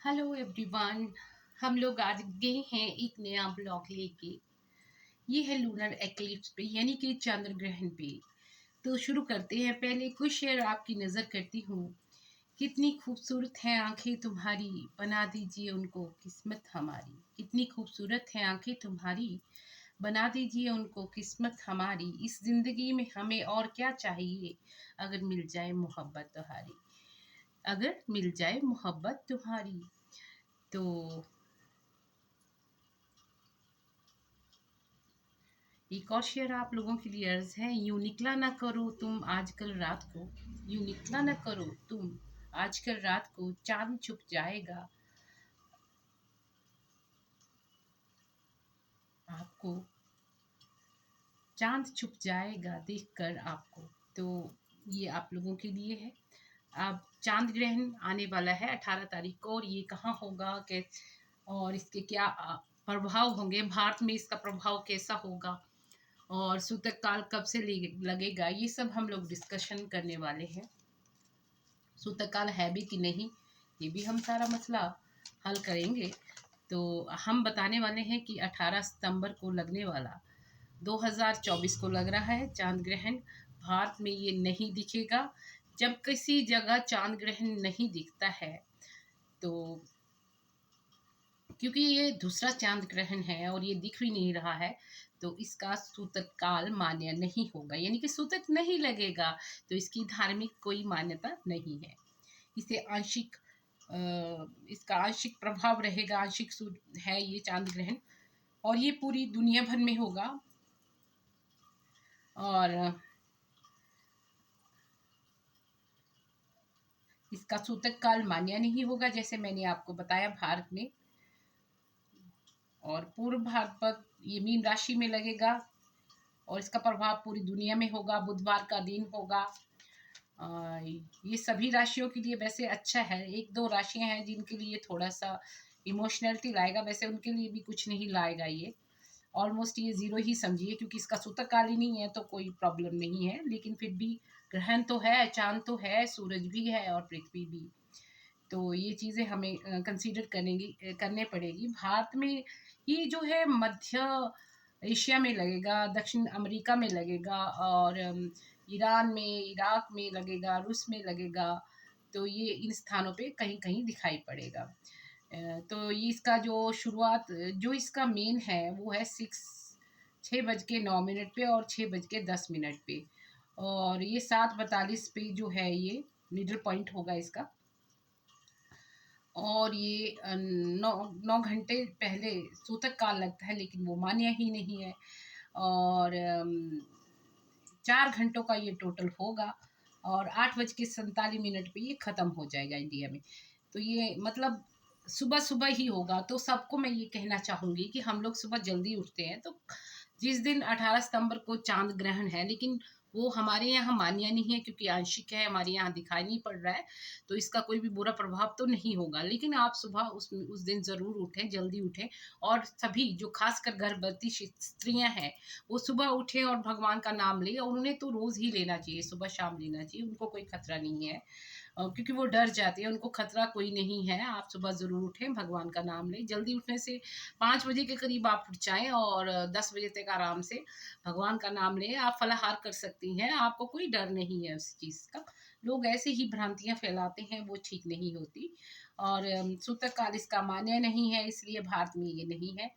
Hello everyone. हम लोग आज गए हैं एक नया ब्लॉग लेके। ये है लूनर एक्लिप्स पे यानी कि चंद्र ग्रहण पे। तो शुरू करते हैं। पहले कुछ शेर आपकी नज़र करती हूँ। कितनी खूबसूरत है आंखें तुम्हारी, बना दीजिए उनको किस्मत हमारी। कितनी खूबसूरत है आंखें तुम्हारी, बना दीजिए उनको किस्मत हमारी। इस जिंदगी में हमें और क्या चाहिए, अगर मिल जाए मोहब्बत तुम्हारी। अगर मिल जाए मोहब्बत तुम्हारी। तो एक और शेर आप लोगों के लिए अर्ज है। यूं निकला ना करो तुम आजकल रात को, यूं निकला ना करो तुम आजकल रात को, चांद छुप जाएगा आपको, चांद छुप जाएगा देखकर आपको। तो ये आप लोगों के लिए है। अब चांद ग्रहण आने वाला है 18 तारीख को, और ये कहाँ होगा, और इसके क्या प्रभाव होंगे, भारत में इसका प्रभाव कैसा होगा, और सूतक काल कब से लगेगा, ये सब हम लोग डिस्कशन करने वाले हैं। सूतक काल है भी कि नहीं, ये भी हम सारा मसला हल करेंगे। तो हम बताने वाले हैं कि 18 सितंबर को लगने वाला, 2024 को लग रहा है चांद ग्रहण। भारत में ये नहीं दिखेगा। जब किसी जगह चांद ग्रहण नहीं दिखता है, तो क्योंकि ये दूसरा चांद ग्रहण है और ये दिख भी नहीं रहा है, तो इसका सूतक काल मान्य नहीं होगा, यानी कि सूतक नहीं लगेगा। तो इसकी धार्मिक कोई मान्यता नहीं है। इसे आंशिक इसका आंशिक प्रभाव रहेगा, आंशिक है ये चांद ग्रहण, और ये पूरी दुनिया भर में होगा। और इसका सूतक काल मान्य नहीं होगा, जैसे मैंने आपको बताया भारत में। और पूर्व भारत पर ये मीन राशि में लगेगा, और इसका प्रभाव पूरी दुनिया में होगा। बुधवार का दिन होगा। ये सभी राशियों के लिए वैसे अच्छा है। एक दो राशियां हैं जिनके लिए थोड़ा सा इमोशनलिटी लाएगा, वैसे उनके लिए भी कुछ नहीं लाएगा। ये ऑलमोस्ट ये ज़ीरो ही समझिए, क्योंकि इसका सूतक काल ही नहीं है तो कोई प्रॉब्लम नहीं है। लेकिन फिर भी ग्रहण तो है, चांद तो है, सूरज भी है और पृथ्वी भी। तो ये चीज़ें हमें कंसीडर करने पड़ेगी। भारत में ये जो है मध्य एशिया में लगेगा, दक्षिण अमेरिका में लगेगा, और ईरान में, इराक में लगेगा, रूस में लगेगा। तो ये इन स्थानों पे कहीं कहीं दिखाई पड़ेगा। तो ये इसका जो शुरुआत, जो इसका मेन है वो है 6:09 पे और 6:10 पे। और ये 7:42 पे जो है ये मिडल पॉइंट होगा इसका। और ये 9 घंटे पहले सूतक काल लगता है, लेकिन वो मान्य ही नहीं है। और 4 घंटों का ये टोटल होगा, और 8:47 पे ये ख़त्म हो जाएगा इंडिया में। तो ये मतलब सुबह सुबह ही होगा। तो सबको मैं ये कहना चाहूँगी कि हम लोग सुबह जल्दी उठते हैं। तो जिस दिन 18 सितंबर को चांद ग्रहण है, लेकिन वो हमारे यहाँ मान्य नहीं है, क्योंकि आंशिक है, हमारे यहाँ दिखाई नहीं पड़ रहा है। तो इसका कोई भी बुरा प्रभाव तो नहीं होगा। लेकिन आप सुबह उस दिन ज़रूर उठें, जल्दी उठें। और सभी जो खासकर गर्भवती स्त्रियां हैं, वो सुबह उठें और भगवान का नाम लें। और उन्हें तो रोज़ ही लेना चाहिए, सुबह शाम लेना चाहिए, उनको कोई खतरा नहीं है। क्योंकि वो डर जाती है, उनको खतरा कोई नहीं है। आप सुबह ज़रूर उठें, भगवान का नाम लें। जल्दी उठने से 5 बजे के करीब आप उठ जाएँ, और 10 बजे तक आराम से भगवान का नाम लें। आप फलाहार कर सकती हैं, आपको कोई डर नहीं है उस चीज़ का। लोग ऐसे ही भ्रांतियाँ फैलाते हैं, वो ठीक नहीं होती। और सूतक काल इसका मान्य नहीं है, इसलिए भारत में ये नहीं है।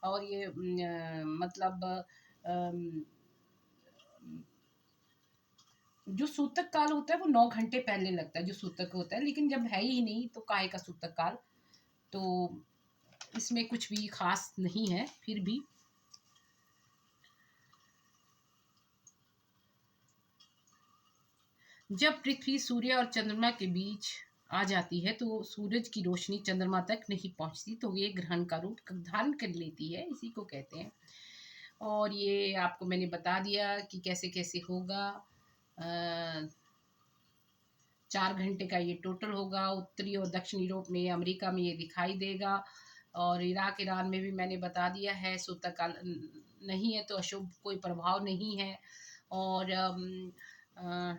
और ये मतलब अम, जो सूतक काल होता है वो 9 घंटे पहले लगता है, जो सूतक होता है। लेकिन जब है ही नहीं तो काहे का सूतक काल। तो इसमें कुछ भी खास नहीं है। फिर भी जब पृथ्वी सूर्य और चंद्रमा के बीच आ जाती है, तो सूरज की रोशनी चंद्रमा तक नहीं पहुंचती, तो ये ग्रहण का रूप धारण कर लेती है, इसी को कहते हैं। और ये आपको मैंने बता दिया कि कैसे कैसे होगा। 4 घंटे का ये टोटल होगा। उत्तरी और दक्षिण यूरोप में, अमेरिका में ये दिखाई देगा। और इराक ईरान में भी मैंने बता दिया है। सूतक काल नहीं है तो अशुभ कोई प्रभाव नहीं है। और अ,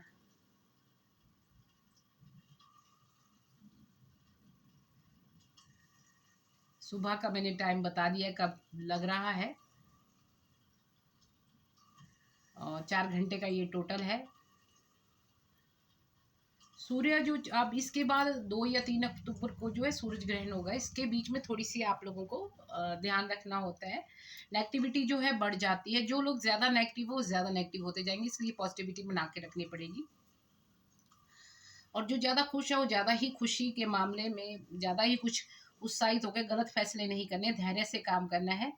सुबह का मैंने टाइम बता दिया कब लग रहा है, और 4 घंटे का ये टोटल है। सूर्य जो अब इसके बाद 2 या 3 अक्टूबर को जो है सूरज ग्रहण होगा, इसके बीच में थोड़ी सी आप लोगों को ध्यान रखना होता है। नेगेटिविटी जो है बढ़ जाती है, जो लोग ज़्यादा नेगेटिव हो ज़्यादा नेगेटिव होते जाएंगे, इसलिए पॉजिटिविटी बना के रखनी पड़ेगी। और जो ज़्यादा खुश है वो ज़्यादा ही खुशी के मामले में ज़्यादा ही कुछ उत्साहित होकर गलत फैसले नहीं करने, धैर्य से काम करना है।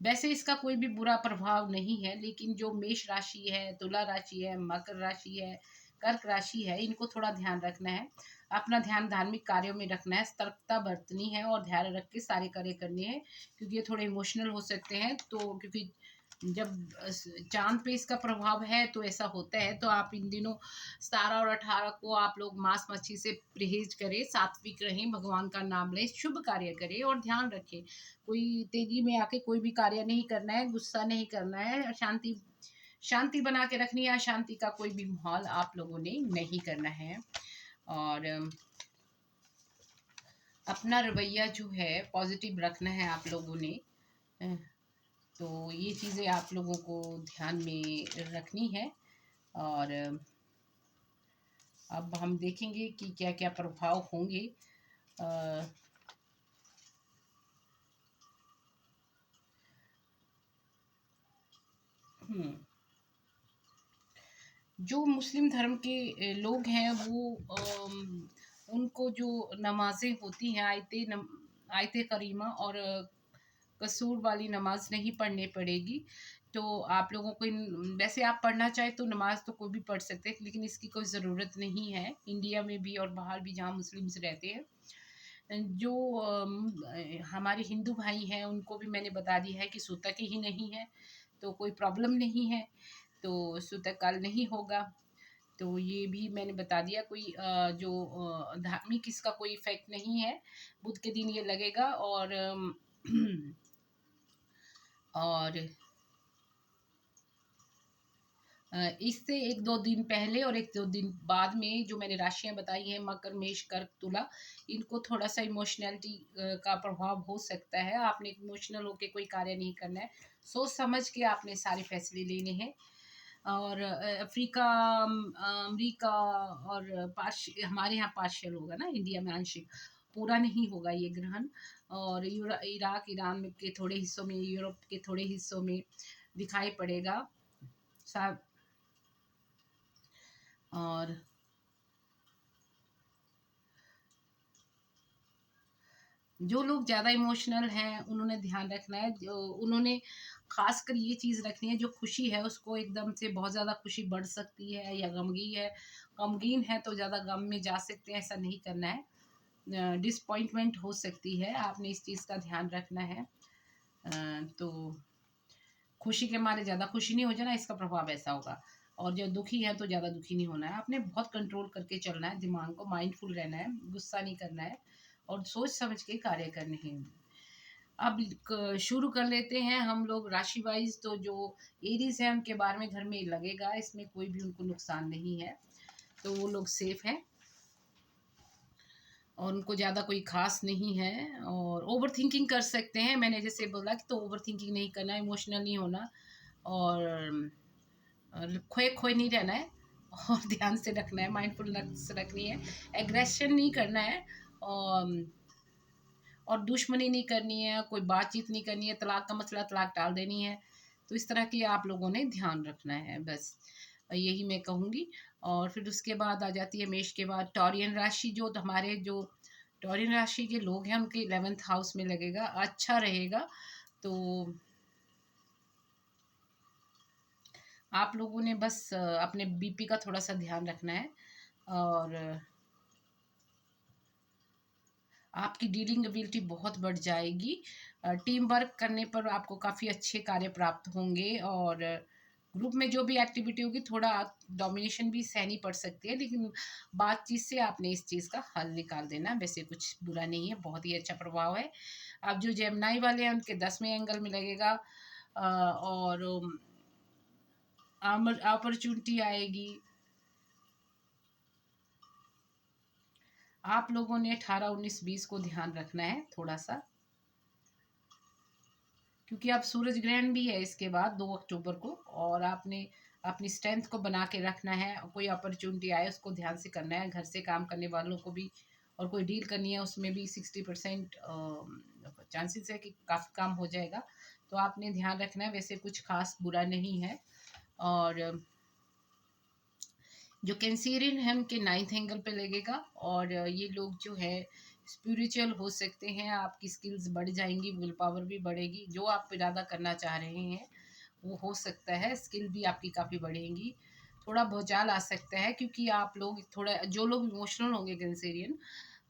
वैसे इसका कोई भी बुरा प्रभाव नहीं है, लेकिन जो मेष राशि है, तुला राशि है, मकर राशि है, कर्क राशि है, इनको थोड़ा ध्यान रखना है। अपना ध्यान धार्मिक कार्यों में रखना है, सतर्कता बरतनी है और ध्यान रख के सारे कार्य करने हैं, क्योंकि ये थोड़े इमोशनल हो सकते हैं। तो क्योंकि जब चांद पे इसका प्रभाव है तो ऐसा होता है। तो आप इन दिनों 17 और 18 को आप लोग मांस मच्छी से परहेज करें, सात्विक रहें, भगवान का नाम लें, शुभ कार्य करें और ध्यान रखें। कोई तेजी में आके कोई भी कार्य नहीं करना है, गुस्सा नहीं करना है, शांति शांति बना के रखनी है। अशांति का कोई भी माहौल आप लोगों ने नहीं करना है। और अपना रवैया जो है पॉजिटिव रखना है आप लोगों ने। तो ये चीज़ें आप लोगों को ध्यान में रखनी है। और अब हम देखेंगे कि क्या क्या प्रभाव होंगे। अ, हम्म, जो मुस्लिम धर्म के लोग हैं वो उनको जो नमाजें होती हैं, आयते करीमा और कसूर वाली नमाज नहीं पढ़नी पड़ेगी। तो आप लोगों को वैसे आप पढ़ना चाहे तो नमाज तो कोई भी पढ़ सकते हैं, लेकिन इसकी कोई ज़रूरत नहीं है। इंडिया में भी और बाहर भी जहाँ मुस्लिम्स रहते हैं, जो हमारे हिंदू भाई हैं उनको भी मैंने बता दिया है कि सूतक ही नहीं है तो कोई प्रॉब्लम नहीं है, तो सूतक काल नहीं होगा। तो ये भी मैंने बता दिया, कोई जो धार्मिक इसका कोई इफेक्ट नहीं है। बुध के दिन ये लगेगा। और इससे 1-2 दिन पहले और 1-2 दिन बाद में जो मैंने राशियां बताई हैं, मकर, मेष, कर्क, तुला, इनको थोड़ा सा इमोशनैलिटी का प्रभाव हो सकता है। आपने इमोशनल होकर कोई कार्य नहीं करना है, सोच समझ के आपने सारे फैसले लेने हैं। और अफ्रीका, अमेरिका और हमारे यहाँ पार्शियल होगा ना, इंडिया में आंशिक, पूरा नहीं होगा ये ग्रहण। और इराक, ईरान के थोड़े हिस्सों में, यूरोप के थोड़े हिस्सों में दिखाई पड़ेगा। और जो लोग ज़्यादा इमोशनल हैं उन्होंने ध्यान रखना है, जो उन्होंने खासकर ये चीज़ रखनी है, जो खुशी है उसको एकदम से बहुत ज़्यादा खुशी बढ़ सकती है, या गमगीन है तो ज़्यादा गम में जा सकते हैं, ऐसा नहीं करना है। डिसपॉइंटमेंट हो सकती है, आपने इस चीज़ का ध्यान रखना है। तो खुशी के मारे ज़्यादा खुशी नहीं हो जाना, इसका प्रभाव ऐसा होगा। और जो दुखी है तो ज़्यादा दुखी नहीं होना है, आपने बहुत कंट्रोल करके चलना है, दिमाग को माइंडफुल रहना है, गुस्सा नहीं करना है और सोच समझ के कार्य करने हैं। अब शुरू कर लेते हैं हम लोग राशि वाइज। तो जो एरीज है उनके बारे में घर में लगेगा, इसमें कोई भी उनको नुकसान नहीं है, तो वो लोग सेफ हैं और उनको ज़्यादा कोई खास नहीं है। और ओवर थिंकिंग कर सकते हैं, मैंने जैसे बोला कि तो ओवर थिंकिंग नहीं करना, इमोशनल नहीं होना और खोए खोए नहीं रहना है और ध्यान से रखना है, माइंडफुलनेस रखनी है, एग्रेशन नहीं करना है और दुश्मनी नहीं करनी है, कोई बातचीत नहीं करनी है, तलाक का मसला तलाक टाल देनी है। तो इस तरह की आप लोगों ने ध्यान रखना है, बस यही मैं कहूँगी। और फिर उसके बाद आ जाती है मेष के बाद टॉरियन राशि। जो हमारे जो टॉरियन राशि के लोग हैं उनके 11th हाउस में लगेगा, अच्छा रहेगा। तो आप लोगों ने बस अपने बीपी का थोड़ा सा ध्यान रखना है। और आपकी डीलिंग एबिलिटी बहुत बढ़ जाएगी, टीम वर्क करने पर आपको काफ़ी अच्छे कार्य प्राप्त होंगे। और ग्रुप में जो भी एक्टिविटी होगी थोड़ा डोमिनेशन भी सहनी पड़ सकती है, लेकिन बातचीत से आपने इस चीज़ का हल निकाल देना, वैसे कुछ बुरा नहीं है, बहुत ही अच्छा प्रभाव है। अब जो जेमिनी वाले हैं उनके 10वें एंगल में लगेगा और अपॉर्चुनिटी आएगी, आप लोगों ने 18, 19, 20 को ध्यान रखना है थोड़ा सा, क्योंकि अब सूरज ग्रहण भी है इसके बाद 2 अक्टूबर को, और आपने अपनी स्ट्रेंथ को बना के रखना है। कोई अपॉर्चुनिटी आए उसको ध्यान से करना है, घर से काम करने वालों को भी, और कोई डील करनी है उसमें भी 60% चांसेस है कि काफ़ी काम हो जाएगा। तो आपने ध्यान रखना है, वैसे कुछ खास बुरा नहीं है। और जो कैंसेरियन है उनके 9th एंगल पे लगेगा, और ये लोग जो है स्पिरिचुअल हो सकते हैं, आपकी स्किल्स बढ़ जाएंगी, विल पावर भी बढ़ेगी, जो आप इरादा करना चाह रहे हैं वो हो सकता है, स्किल भी आपकी काफ़ी बढ़ेंगी। थोड़ा भूचाल आ सकता है क्योंकि आप लोग थोड़ा, जो लोग इमोशनल होंगे कैंसेरियन,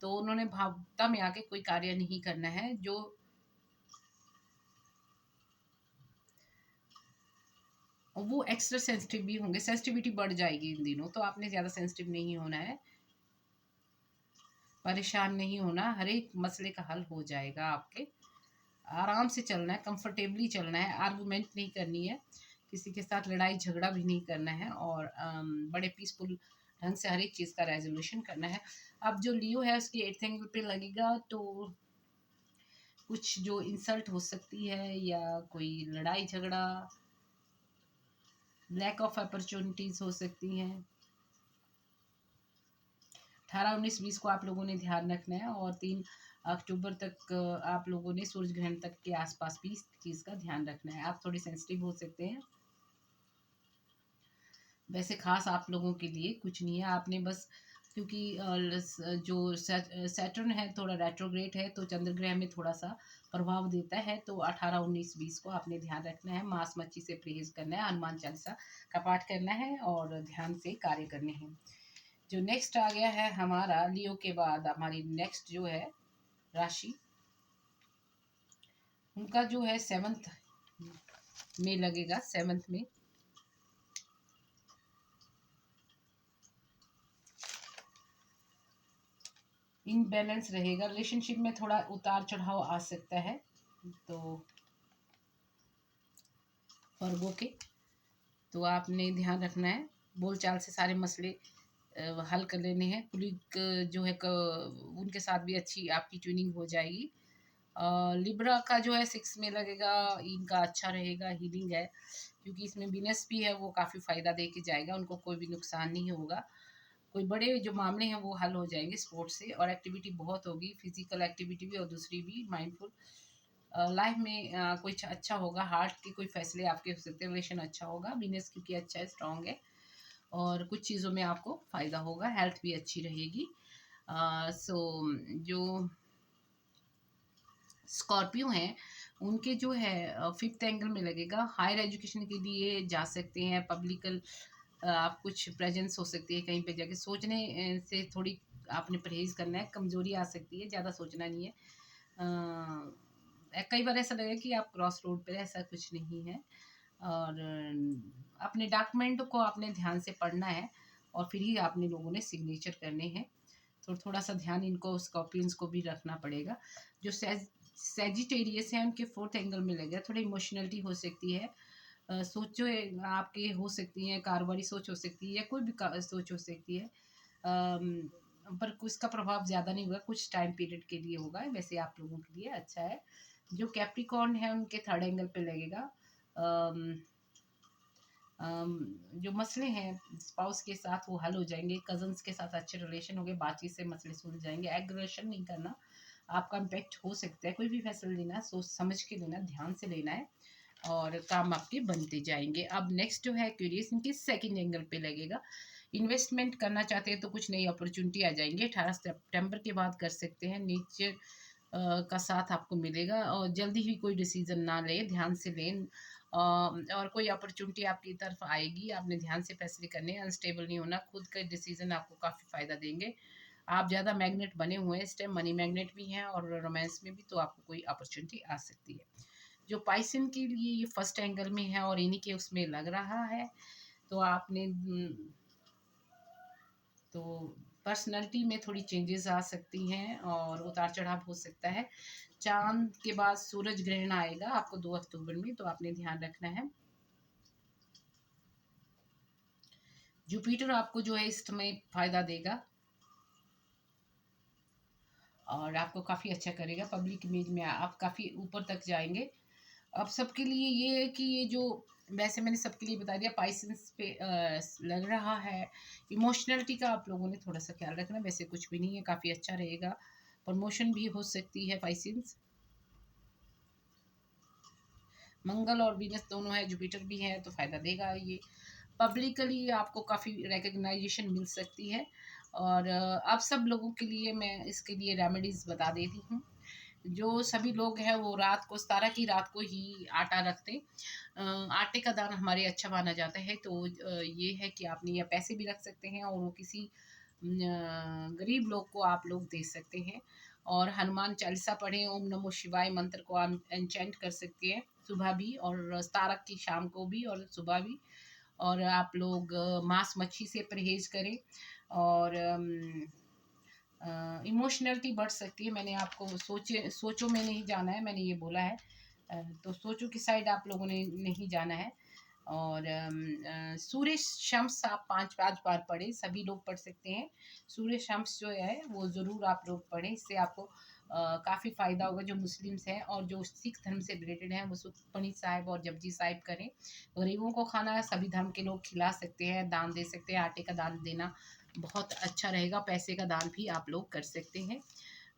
तो उन्होंने भावुकता में आके कोई कार्य नहीं करना है। जो वो एक्स्ट्रा सेंसिटिव भी होंगे, सेंसिटिविटी बढ़ जाएगी इन दिनों, तो आपने ज़्यादा सेंसिटिव नहीं होना है, परेशान नहीं होना, हर एक मसले का हल हो जाएगा आपके। आराम से चलना है, कंफर्टेबली चलना है, आर्गूमेंट नहीं करनी है, किसी के साथ लड़ाई झगड़ा भी नहीं करना है, और बड़े पीसफुल ढंग से हर एक चीज़ का रेजोल्यूशन करना है। अब जो लियो है उसकी 8th एंगल पे लगेगा, तो कुछ जो इंसल्ट हो सकती है या कोई लड़ाई झगड़ा, लैक ऑफ अपॉर्चुनिटीज़ हो सकती हैं। 18, 19, 20 को आप लोगों ने ध्यान रखना है, और 3 अक्टूबर तक आप लोगों ने सूरज ग्रहण तक के आसपास भी इस चीज़ का ध्यान रखना है। आप थोड़े सेंसिटिव हो सकते हैं, वैसे खास आप लोगों के लिए कुछ नहीं है, आपने बस क्योंकि जो सैटर्न है थोड़ा रेट्रोग्रेड है, तो चंद्र ग्रह में थोड़ा सा प्रभाव देता है, तो 18, 19, 20 को आपने ध्यान रखना है, मांस मच्छी से परहेज करना है, हनुमान चालीसा का पाठ करना है, और ध्यान से कार्य करने हैं। जो नेक्स्ट आ गया है हमारा लियो के बाद, हमारी नेक्स्ट जो है राशि, उनका जो है 7th में लगेगा। 7th में इनबैलेंस रहेगा, रिलेशनशिप में थोड़ा उतार चढ़ाव आ सकता है, तो वर्गों के, तो आपने ध्यान रखना है, बोलचाल से सारे मसले हल कर लेने हैं। कुलीग जो है उनके साथ भी अच्छी आपकी ट्यूनिंग हो जाएगी। लिब्रा का जो है 6 में लगेगा, इनका अच्छा रहेगा, हीलिंग है, क्योंकि इसमें वीनस भी है, वो काफ़ी फ़ायदा दे के जाएगा, उनको कोई भी नुकसान नहीं होगा। कोई बड़े जो मामले हैं वो हल हो जाएंगे स्पोर्ट्स से, और एक्टिविटी बहुत होगी, फिजिकल एक्टिविटी भी और दूसरी भी माइंडफुल लाइफ में कुछ अच्छा होगा। हार्ट के कोई फैसले आपके हो सकते हैं, रिलेशन अच्छा होगा, बिजनेस क्योंकि अच्छा है, स्ट्रांग है, और कुछ चीज़ों में आपको फ़ायदा होगा, हेल्थ भी अच्छी रहेगी। सो जो स्कॉर्पियो हैं उनके जो है 5th एंगल में लगेगा, हायर एजुकेशन के लिए जा सकते हैं, पब्लिकल आप कुछ प्रेजेंस हो सकती है कहीं पे जाके, सोचने से थोड़ी आपने परहेज करना है, कमजोरी आ सकती है, ज़्यादा सोचना नहीं है। कई बार ऐसा लगेगा कि आप क्रॉस रोड पे, ऐसा कुछ नहीं है, और अपने डॉक्यूमेंट को आपने ध्यान से पढ़ना है, और फिर ही आपने लोगों ने सिग्नेचर करने हैं, तो थोड़ा सा ध्यान इनको स्कॉर्पियंस को भी रखना पड़ेगा। जो सेजिटेरियस है उनके 4th एंगल में लगेगा, थोड़ी इमोशनलिटी हो सकती है, सोचो आपके हो सकती है, कारोबारी सोच हो सकती है, या कोई भी सोच हो सकती है, पर उसका प्रभाव ज़्यादा नहीं होगा, कुछ टाइम पीरियड के लिए होगा, वैसे आप लोगों के लिए अच्छा है। जो कैप्रिकॉर्न है उनके 3rd एंगल पे लगेगा। अम, जो मसले हैं स्पाउस के साथ वो हल हो जाएंगे, कजन्स के साथ अच्छे रिलेशन होंगे, बातचीत से मसले सुलझ जाएंगे, एग्रेशन नहीं करना, आपका इम्पैक्ट हो सकता है, कोई भी फैसला लेना है सोच समझ के लेना, ध्यान से लेना है, और काम आपके बनते जाएंगे। अब नेक्स्ट जो है क्यूरियस, इनके 2nd एंगल पे लगेगा, इन्वेस्टमेंट करना चाहते हैं तो कुछ नई अपॉर्चुनिटी आ जाएंगे, 18 सितंबर के बाद कर सकते हैं, नेचर का साथ आपको मिलेगा, और जल्दी ही कोई डिसीजन ना ले, ध्यान से लें, और कोई अपॉर्चुनिटी आपकी तरफ आएगी, आपने ध्यान से फैसले करने, अनस्टेबल नहीं होना, खुद का डिसीजन आपको काफ़ी फ़ायदा देंगे। आप ज़्यादा मैग्नेट बने हुए हैं इस टाइम, मनी मैग्नेट भी हैं, और रोमांस में भी, तो आपको कोई अपॉर्चुनिटी आ सकती है। जो पाइसन के लिए ये 1st एंगल में है, और इन्हीं के उसमें लग रहा है, तो आपने तो पर्सनालिटी में थोड़ी चेंजेस आ सकती हैं, और उतार चढ़ाव हो सकता है। चांद के बाद सूरज ग्रहण आएगा आपको 2 अक्टूबर में, तो आपने ध्यान रखना है। जुपिटर आपको जो है इस समय फायदा देगा, और आपको काफ़ी अच्छा करेगा। पब्लिक इमेज में आप काफ़ी ऊपर तक जाएंगे। अब सबके लिए ये है कि ये जो, वैसे मैंने सबके लिए बता दिया, पाइसेंस पे लग रहा है। इमोशनलिटी का आप लोगों ने थोड़ा सा ख्याल रखना, वैसे कुछ भी नहीं है, काफ़ी अच्छा रहेगा। प्रमोशन भी हो सकती है पाइसेंस। मंगल और वीनस दोनों है, जुपिटर भी है, तो फ़ायदा देगा ये। पब्लिकली आपको काफ़ी रिकग्नाइजेशन मिल सकती है। और अब सब लोगों के लिए मैं इसके लिए रेमेडीज़ बता देती हूँ। जो सभी लोग हैं वो रात को, 17 की रात को ही आटा रखते। आटे का दान हमारे अच्छा माना जाता है, तो ये है कि आपने ये पैसे भी रख सकते हैं और वो किसी गरीब लोग को आप लोग दे सकते हैं। और हनुमान चालीसा पढ़ें, ओम नमो शिवाय मंत्र को एनचेंट कर सकते हैं सुबह भी, और तारक की शाम को भी और सुबह भी। और आप लोग मांस मच्छी से परहेज करें। और इमोशनलिटी बढ़ सकती है। मैंने आपको सोचो में नहीं जाना है, मैंने ये बोला है। तो सोचो की साइड आप लोगों ने नहीं जाना है। और सूर्य शम्स आप 5-5 बार पढ़ें, सभी लोग पढ़ सकते हैं। सूर्य शम्स जो है वो ज़रूर आप लोग पढ़ें, इससे आपको काफ़ी फ़ायदा होगा। जो मुस्लिम्स हैं और जो सिख धर्म से रिलेटेड हैं वो सुखमनी साहिब और जपजी साहिब करें। गरीबों को खाना सभी धर्म के लोग खिला सकते हैं, दान दे सकते हैं। आटे का दान देना बहुत अच्छा रहेगा। पैसे का दान भी आप लोग कर सकते हैं।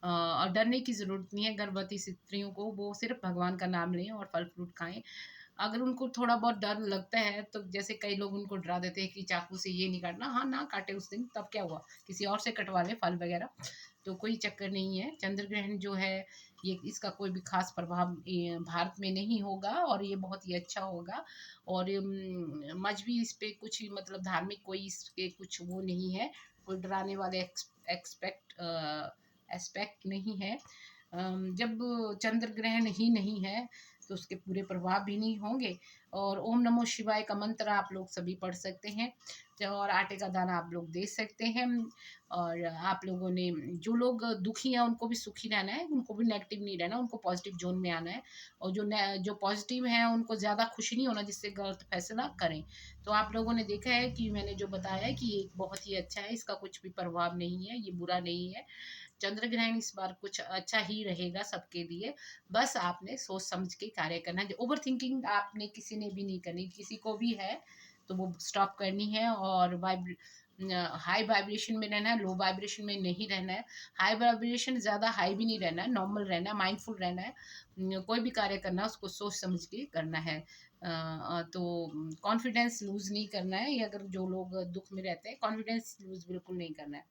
और डरने की ज़रूरत नहीं है। गर्भवती स्त्रियों को वो सिर्फ भगवान का नाम लें और फल फ्रूट खाएं। अगर उनको थोड़ा बहुत डर लगता है तो जैसे कई लोग उनको डरा देते हैं कि चाकू से ये नहीं काटना, हाँ ना काटे उस दिन, तब क्या हुआ, किसी और से कटवा ले फल वगैरह, तो कोई चक्कर नहीं है। चंद्र ग्रहण जो है ये, इसका कोई भी खास प्रभाव भारत में नहीं होगा और ये बहुत ही अच्छा होगा। और मजहबी इस पे कुछ मतलब धार्मिक कोई इसके कुछ वो नहीं है, कोई डराने वाले एस्पेक्ट नहीं है। जब चंद्र ग्रहण ही नहीं है तो उसके पूरे प्रभाव भी नहीं होंगे। और ओम नमो शिवाय का मंत्र आप लोग सभी पढ़ सकते हैं, और आटे का दाना आप लोग दे सकते हैं। और आप लोगों ने, जो लोग दुखी हैं उनको भी सुखी रहना है, उनको भी नेगेटिव नहीं रहना, उनको पॉजिटिव जोन में आना है। और जो पॉजिटिव हैं उनको ज़्यादा खुश नहीं होना जिससे गलत फैसला करें। तो आप लोगों ने देखा है कि मैंने जो बताया है कि ये बहुत ही अच्छा है, इसका कुछ भी प्रभाव नहीं है, ये बुरा नहीं है। चंद्र ग्रहण इस बार कुछ अच्छा ही रहेगा सबके लिए। बस आपने सोच समझ के कार्य करना है। ओवर थिंकिंग आपने किसी ने भी नहीं करनी, किसी को भी है तो वो स्टॉप करनी है। और हाई वाइब्रेशन में रहना है, लो वाइब्रेशन में नहीं रहना है। हाई वाइब्रेशन, ज़्यादा हाई भी नहीं रहना है, नॉर्मल रहना है, माइंडफुल रहना है। कोई भी कार्य करना है उसको सोच समझ के करना है। तो कॉन्फिडेंस लूज़ नहीं करना है। ये अगर जो लोग दुख में रहते हैं, कॉन्फिडेंस लूज़ बिल्कुल नहीं करना है,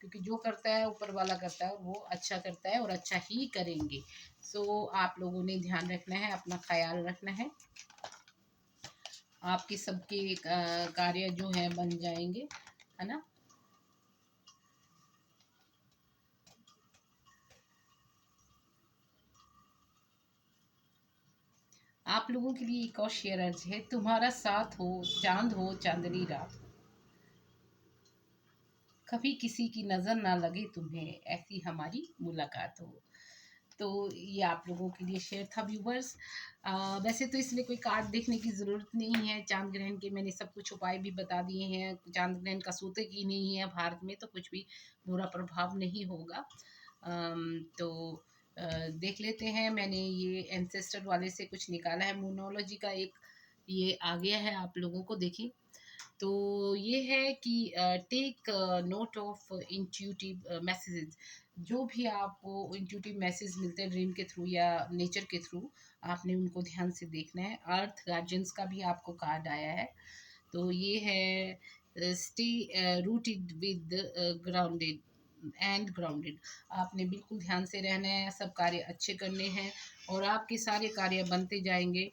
क्योंकि जो करता है ऊपर वाला करता है और वो अच्छा करता है और अच्छा ही करेंगे। सो आप लोगों ने ध्यान रखना है, अपना ख्याल रखना है, आपके सबके कार्य जो है बन जाएंगे, है ना। आप लोगों के लिए एक और शेयर अर्ज है, तुम्हारा साथ हो चांदनी रात, कभी किसी की नज़र ना लगे तुम्हें, ऐसी हमारी मुलाकात हो। तो ये आप लोगों के लिए शेयर था व्यूवर्स। वैसे तो इसमें कोई कार्ड देखने की ज़रूरत नहीं है। चांद ग्रहण के मैंने सब कुछ उपाय भी बता दिए हैं। चांद ग्रहण का सूतक ही नहीं है भारत में, तो कुछ भी बुरा प्रभाव नहीं होगा। तो देख लेते हैं। मैंने ये एंसेस्टर वाले से कुछ निकाला है, मूनोलॉजी का एक ये आ गया है, आप लोगों को देखिए। तो ये है कि take note of intuitive messages. जो भी आपको इंट्यूटिव मैसेज मिलते हैं ड्रीम के थ्रू या नेचर के थ्रू, आपने उनको ध्यान से देखना है। अर्थ गार्जियंस का भी आपको कार्ड आया है। तो ये है stay rooted with grounded and grounded. आपने बिल्कुल ध्यान से रहना है, सब कार्य अच्छे करने हैं और आपके सारे कार्य बनते जाएंगे।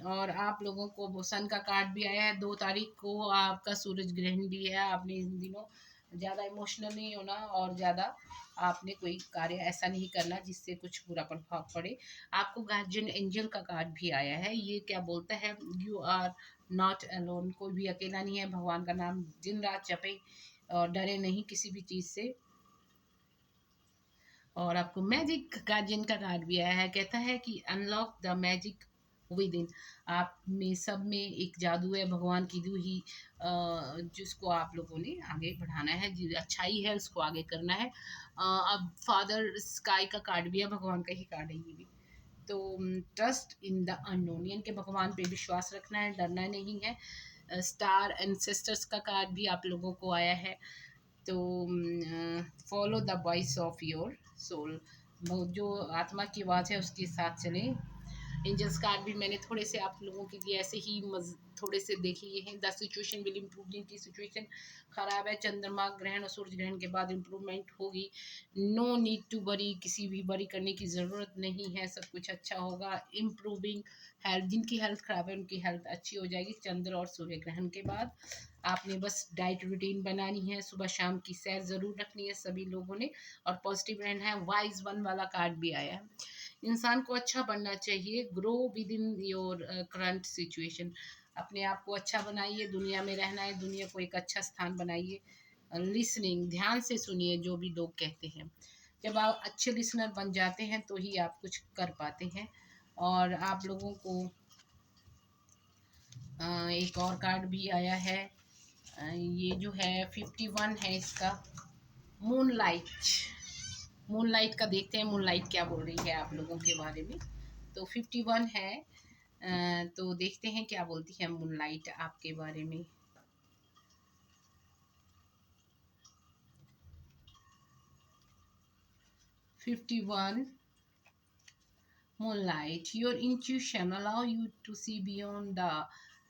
और आप लोगों को वो सन का कार्ड भी आया है। 2 तारीख को आपका सूरज ग्रहण भी है। आपने इन दिनों ज़्यादा इमोशनल नहीं होना और ज़्यादा आपने कोई कार्य ऐसा नहीं करना जिससे कुछ बुरा प्रभाव पड़े। आपको गार्जियन एंजल का कार्ड भी आया है। ये क्या बोलता है, यू आर नॉट अलोन, कोई भी अकेला नहीं है। भगवान का नाम दिन रात जपे और डरे नहीं किसी भी चीज़ से। और आपको मैजिक गार्जियन का कार्ड भी आया है, कहता है कि unlock the magic with in. आप में सब में एक जादू है, भगवान की दी हुई जिसको आप लोगों ने आगे बढ़ाना है, जो अच्छाई है उसको आगे करना है। अब फादर स्काई का कार्ड भी है, भगवान का ही कार्ड है ये भी। तो ट्रस्ट इन द अननोन, यानी कि भगवान पे विश्वास रखना है, डरना नहीं है। स्टार एंसेस्टर्स का कार्ड भी आप लोगों को आया है। तो follow the voice of your soul, जो आत्मा की आवाज़ है उसके साथ चलें। एंजल्स कार्ड भी मैंने थोड़े से आप लोगों के लिए ऐसे ही थोड़े से देख लिए हैं। द सिचुएशन विल इम्प्रूव, जिनकी सिचुएशन खराब है, चंद्रमा ग्रहण और सूर्य ग्रहण के बाद इम्प्रूवमेंट होगी। नो नीड टू वरी, किसी भी वरी करने की ज़रूरत नहीं है, सब कुछ अच्छा होगा। इम्प्रूविंग हेल्थ, जिनकी हेल्थ खराब है उनकी हेल्थ अच्छी हो जाएगी चंद्र और सूर्य ग्रहण के बाद। आपने बस डाइट रूटीन बनानी है, सुबह शाम की सैर ज़रूर रखनी है सभी लोगों ने। और पॉजिटिव रहना है। वाइज वन वाला कार्ड भी आया है। इंसान को अच्छा बनना चाहिए। Grow with in your current situation, अपने आप को अच्छा बनाइए, दुनिया में रहना है, दुनिया को एक अच्छा स्थान बनाइए। लिसनिंग, ध्यान से सुनिए जो भी लोग कहते हैं। जब आप अच्छे लिसनर बन जाते हैं तो ही आप कुछ कर पाते हैं। और आप लोगों को एक और कार्ड भी आया है। ये जो है 51 है इसका, मूनलाइट। मूनलाइट का देखते हैं मूनलाइट क्या बोल रही है आप लोगों के बारे में। तो 51 है। तो देखते हैं क्या बोलती है मूनलाइट आपके बारे में। 51 Moonlight, your intuition allow you to see beyond the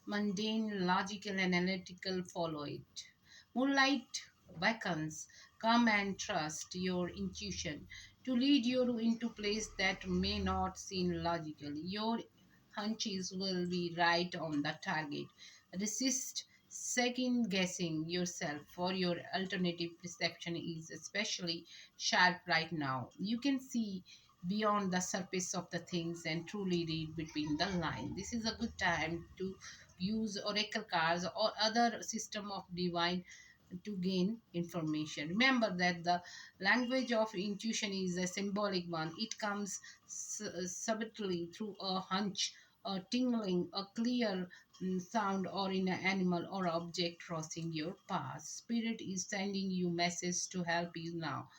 mundane, logical, and analytical. Follow it. Moonlight beckons, come and trust your intuition to lead you into place that may not seem logical. Your hunches will be right on the target. Resist second guessing yourself, for your alternative perception is especially sharp right now. You can see beyond the surface of the things and truly read between the lines. This is a good time to use oracle cards or other system of divine to gain information. Remember that the language of intuition is a symbolic one. It comes subtly through a hunch, a tingling, a clear sound, or in an animal or object crossing your path. Spirit is sending you message to help you now.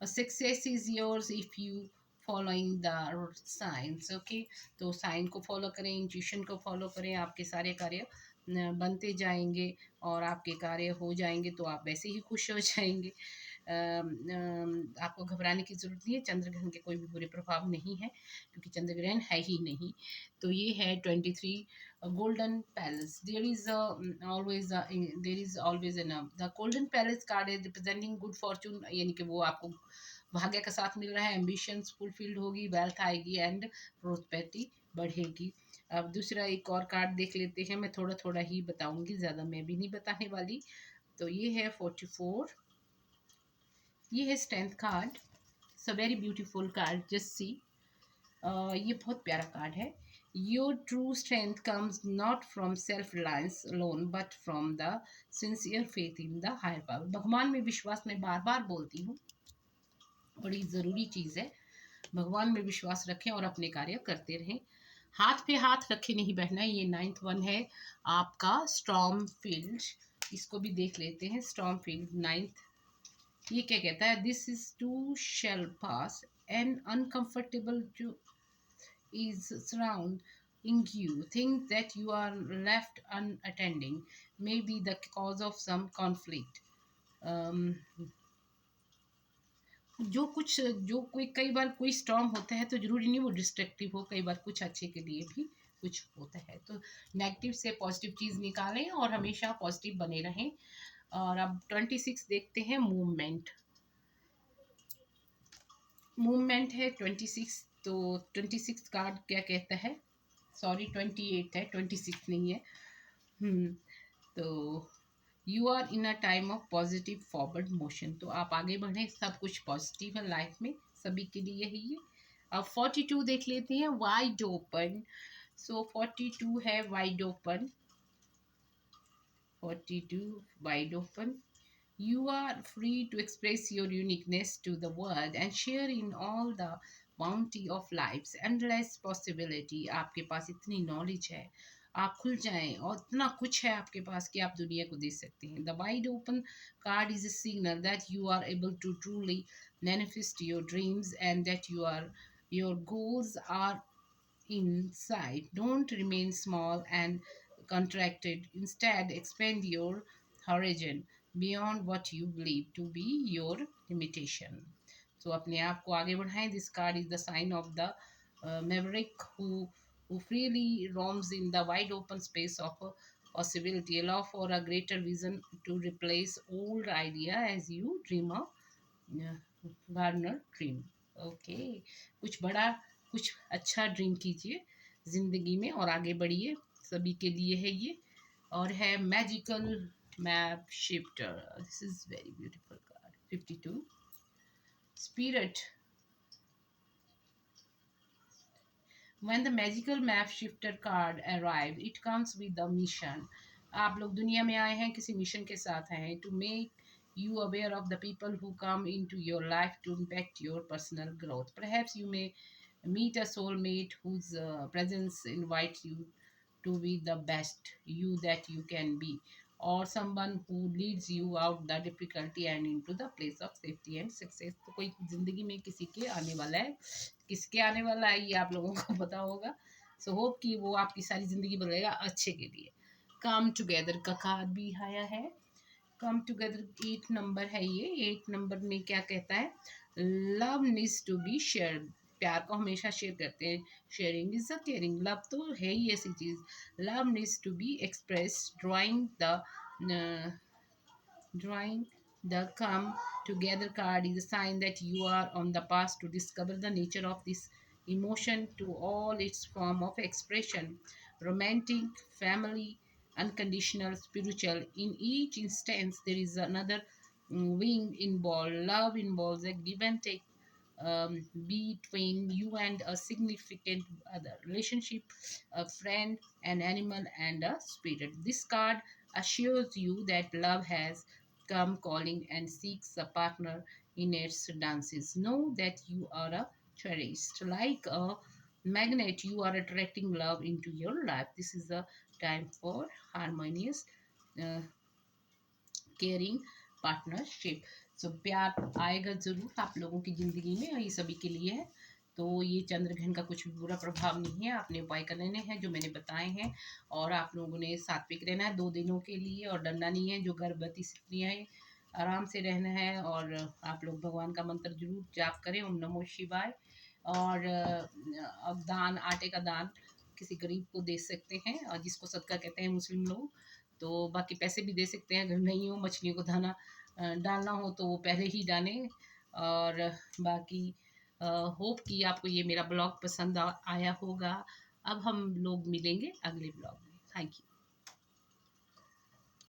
A success is yours if you following the science. Okay, तो sign को follow करें, intuition को follow करें, आपके सारे कार्य बनते जाएंगे और आपके कार्य हो जाएंगे तो आप वैसे ही खुश हो जाएंगे। आपको घबराने की ज़रूरत नहीं है, चंद्र ग्रहण के कोई भी बुरे प्रभाव नहीं है क्योंकि चंद्र ग्रहण है ही नहीं। तो ये है 23 golden palace. There is always an the golden palace card is representing good fortune, यानी कि वो आपको भाग्य का साथ मिल रहा है, एम्बिशंस फुलफिल्ड होगी, वेल्थ आएगी एंड प्रोस्पेरिटी बढ़ेगी। अब दूसरा एक और कार्ड देख लेते हैं, मैं थोड़ा थोड़ा ही बताऊंगी, ज़्यादा मैं भी नहीं बताने वाली। तो ये है 44, ये है strength card. It's a very beautiful card, just see. ये बहुत प्यारा कार्ड है। Your true strength comes not from self reliance alone but from the sincere faith in the higher power. भगवान में विश्वास, मैं बार बार बोलती हूँ, बड़ी ज़रूरी चीज़ है। भगवान में विश्वास रखें और अपने कार्य करते रहें। हाथ पे हाथ रखे नहीं बैठना है। ये 9th वन है आपका स्टॉर्म फील्ड, इसको भी देख लेते हैं। स्टॉर्म फील्ड 9th, ये क्या कहता है? This is to shell pass an uncomfortable जो is surrounding you, thing that you are left unattending maybe the cause of some conflict. जो कोई कई बार कोई स्टॉर्म होता है तो ज़रूरी नहीं वो डिस्ट्रक्टिव हो, कई बार कुछ अच्छे के लिए भी कुछ होता है। तो नेगेटिव से पॉजिटिव चीज़ निकालें और हमेशा पॉजिटिव बने रहें। और अब 26 देखते हैं, मूवमेंट। मूवमेंट है 26। तो 26 कार्ड क्या कहता है? सॉरी 28 है, 26 नहीं है। तो you are in a time of positive forward motion, तो आप आगे बढ़ें, सब कुछ पॉजिटिव है लाइफ में, सभी के लिए है ये। अब 42 देख लेते हैं, वाइड ओपन। सो 42 है wide open. 42 wide open. You are free to express your uniqueness to the world and share in all the bounty of life's, endless possibility. आपके पास इतनी नॉलेज है, आप खुल जाएं और इतना कुछ है आपके पास कि आप दुनिया को दे सकते हैं। The wide open card is a signal that you are able to truly manifest your dreams and that your goals are in sight. Don't remain small and contracted. Instead, expand your horizon beyond what you believe to be your limitation. So अपने आप को आगे बढ़ाएं. This card is the sign of the maverick who freely roams in the wide open space of possibility. Allow for a greater vision to replace old idea as you dream of gardener dream. Okay, कुछ बड़ा, कुछ अच्छा dream कीजिए ज़िंदगी में और आगे बढ़िए. सभी के लिए है ये. और है magical map shifter. This is very beautiful card. 52 spirit. When the magical map shifter card arrives, it comes with a mission. आप लोग दुनिया में आए हैं, किसी मिशन के साथ आए हैं. To make you aware of the people who come into your life to impact your personal growth. Perhaps you may meet a soulmate whose presence invites you to be the best you that you can be, or someone who leads you out the difficulty and into the place of safety and success. तो कोई ज़िंदगी में किसी के आने वाला है, किसके आने वाला है ये आप लोगों को पता होगा. सो होप कि वो आपकी सारी ज़िंदगी बदलेगा अच्छे के लिए. कम टुगेदर का कार्ड भी आया है. कम टुगेदर 8 नंबर है ये. 8 नंबर में क्या कहता है? Love needs to be shared. प्यार को हमेशा शेयर करते हैं. Sharing is a caring. Love तो है ही ऐसी चीज़. Love needs to be express. Drawing the come together card is a sign that you are on the path to discover the nature of this emotion to all its form of expression. Romantic, family, unconditional, spiritual. In each instance, there is another wing involved. Love involves a give and take between you and a significant other relationship, a friend, an animal, and a spirit. This card assures you that love has come calling and seeks a partner in its dances. Know that you are a cherished. Like a magnet, you are attracting love into your life. This is the time for harmonious, caring partnership. So प्यार आएगा ज़रूर आप लोगों की ज़िंदगी में और ये सभी के लिए है. तो ये चंद्रग्रहण का कुछ भी बुरा प्रभाव नहीं है. आपने उपाय करने हैं जो मैंने बताए हैं और आप लोगों ने सात्विक रहना है 2 दिनों के लिए और डरना नहीं है. जो गर्भवती स्त्रियाँ हैं आराम से रहना है और आप लोग भगवान का मंत्र जरूर जाप करें. ओम नमो शिवाय. और अब दान, आटे का दान किसी गरीब को दे सकते हैं और जिसको सदका कहते हैं मुस्लिम लोग. तो बाकी पैसे भी दे सकते हैं. अगर नहीं हो, मछलियों को दाना डालना हो तो वो पहले ही डालें. और बाकी होप कि आपको ये मेरा ब्लॉग पसंद आया होगा. अब हम लोग मिलेंगे अगले ब्लॉग में. Thank you.